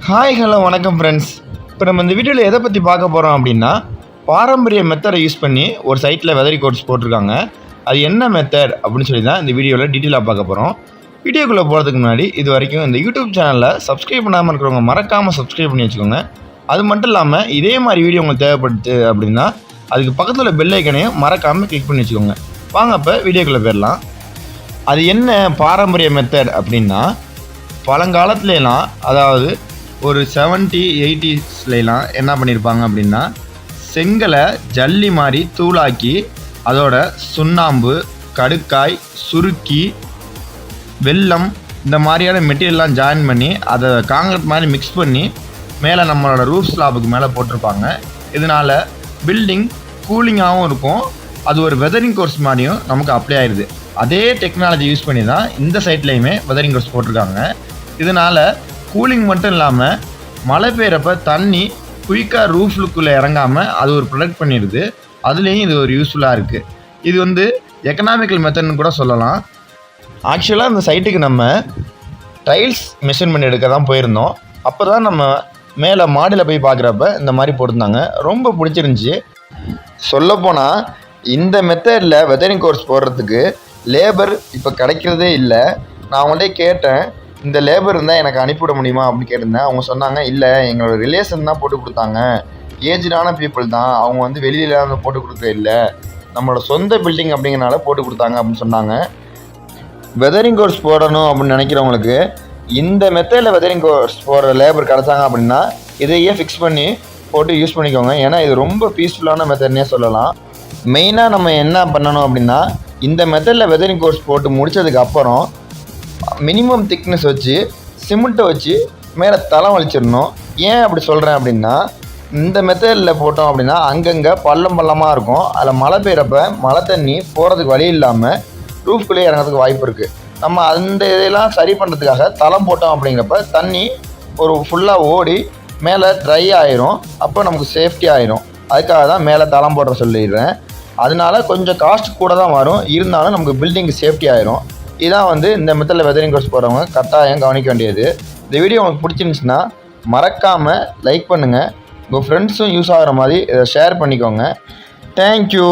Hi hello வணக்கம் friends. இப்போ நம்ம இந்த வீடியோவில் எதை பற்றி பார்க்க போகிறோம் அப்படின்னா, பாரம்பரிய மெத்தடை யூஸ் பண்ணி ஒரு சைட்டில் வெதரி கோர்ஸ் போட்டிருக்காங்க. அது என்ன மெத்தட் அப்படின்னு சொல்லி தான் இந்த வீடியோவில் டீட்டெயிலாக பார்க்க போகிறோம். வீடியோக்குள்ளே போகிறதுக்கு முன்னாடி இது வரைக்கும் இந்த யூடியூப் சேனலில் சப்ஸ்கிரைப் பண்ணாமல் இருக்கிறவங்க மறக்காமல் சப்ஸ்கிரைப் பண்ணி வச்சுக்கோங்க. அது மட்டும் இல்லாமல் இதே மாதிரி வீடியோ உங்களுக்கு தேவைப்படுது அப்படின்னா அதுக்கு பக்கத்தில் பெல் ஐக்கனையும் மறக்காமல் கிளிக் பண்ணி வச்சுக்கோங்க. வாங்க இப்போ வீடியோக்குள்ளே போயிடலாம். அது என்ன பாரம்பரிய மெத்தட் அப்படின்னா, பழங்காலத்துலலாம் அதாவது ஒரு 70, 80ஸ்லாம் என்ன பண்ணியிருப்பாங்க அப்படின்னா, செங்கலை ஜல்லி மாதிரி தூளாக்கி அதோட சுண்ணாம்பு, கடுக்காய், சுருக்கி, வெல்லம் இந்த மாதிரியான மெட்டீரியல்லாம் ஜாயின் பண்ணி அதை காங்கிரீட் மாதிரி மிக்ஸ் பண்ணி மேலே நம்மளோட ரூஃப் ஸ்லாபுக்கு மேலே போட்டிருப்பாங்க. இதனால் பில்டிங் கூலிங்காகவும் இருக்கும். அது ஒரு வெதரிங் கோர்ஸ் மாதிரியும் நமக்கு அப்ளை ஆயிடுது. அதே டெக்னாலஜி யூஸ் பண்ணி தான் இந்த சைட்லேயுமே வெதரிங் கோர்ஸ் போட்டிருக்காங்க. இதனால் கூலிங் மட்டும் இல்லாமல் மழை பெய்கிறப்ப தண்ணி குயிக்காக ரூஃப்லுக்குள்ளே இறங்காமல் அது ஒரு ப்ரொடெக்ட் பண்ணிடுது. அதுலேயும் இது ஒரு யூஸ்ஃபுல்லாக இருக்குது. இது எக்கனாமிக்கல் மெத்தட்னு கூட சொல்லலாம். ஆக்சுவலாக இந்த சைட்டுக்கு நம்ம டைல்ஸ் மெஷர்மெண்ட் எடுக்க தான் போயிருந்தோம். அப்போ தான் நம்ம மேலே மாடியில் போய் பார்க்குறப்ப இந்த மாதிரி போட்டிருந்தாங்க. ரொம்ப பிடிச்சிருந்துச்சி. சொல்லப்போனால் இந்த மெத்தடில் வெதரிங் கோர்ஸ் போடுறதுக்கு லேபர் இப்போ கிடைக்கிறதே இல்லை. நான் அவங்கள்ட்ட கேட்டேன், இந்த லேபர் இருந்தால் எனக்கு அனுப்பிவிட முடியுமா அப்படின்னு கேட்டிருந்தேன். அவங்க சொன்னாங்க, இல்லை எங்களோட ரிலேஷன் தான் போட்டு கொடுத்தாங்க, ஏஜ்டான பீப்புள் தான், அவங்க வெளியில வந்து போட்டு கொடுக்க இல்லை, நம்மளோட சொந்த பில்டிங் அப்படிங்கிறனால போட்டு கொடுத்தாங்க அப்படின்னு சொன்னாங்க. வெதரிங் கோர்ஸ் போடணும் அப்படின்னு நினைக்கிறவங்களுக்கு இந்த மெத்தடில் வெதரிங் கோர்ஸ் போடுற லேபர் கிடச்சாங்க அப்படின்னா இதையே ஃபிக்ஸ் பண்ணி போட்டு யூஸ் பண்ணிக்கோங்க. ஏன்னா இது ரொம்ப பீஸ்ஃபுல்லான மெத்தட்னே சொல்லலாம். மெயினாக நம்ம என்ன பண்ணணும் அப்படின்னா, இந்த மெத்தடில் வெதரிங் கோர்ஸ் போட்டு முடித்ததுக்கு அப்புறம் மினிமம் திக்னஸ் வச்சு சிமெண்ட்டை வச்சு மேலே தளம் வலிச்சிடணும். ஏன் அப்படி சொல்கிறேன் அப்படின்னா, இந்த மெத்தடில் போட்டோம் அப்படின்னா அங்கங்கே பள்ளமாக இருக்கும். அதில் மழை பெய்கிறப்ப மழை தண்ணி போகிறதுக்கு வழி இல்லாமல் ரூஃப்குள்ளே இறங்கிறதுக்கு வாய்ப்பு இருக்குது. நம்ம அந்த இதெல்லாம் சரி பண்ணுறதுக்காக தளம் போட்டோம் அப்படிங்கிறப்ப தண்ணி ஒரு ஃபுல்லாக ஓடி மேலே ட்ரை ஆயிரும். அப்போ நமக்கு சேஃப்டி ஆயிரும். அதுக்காக தான் மேலே தளம் போடுற சொல்லிடுறேன். அதனால கொஞ்சம் காஸ்ட் கூட தான் வரும், இருந்தாலும் நமக்கு பில்டிங்கு சேஃப்டி ஆயிரும். இதான் இந்த மெத்தடில் வெதரிங் கோர்ஸ் போகிறவங்க கட்டாயம் கவனிக்க வேண்டியது. இந்த வீடியோ உங்களுக்கு பிடிச்சிருந்துச்சுன்னா மறக்காமல் லைக் பண்ணுங்கள். உங்கள் ஃப்ரெண்ட்ஸும் யூஸ் ஆகிற மாதிரி இதை ஷேர் பண்ணிக்கோங்க. தேங்க்யூ.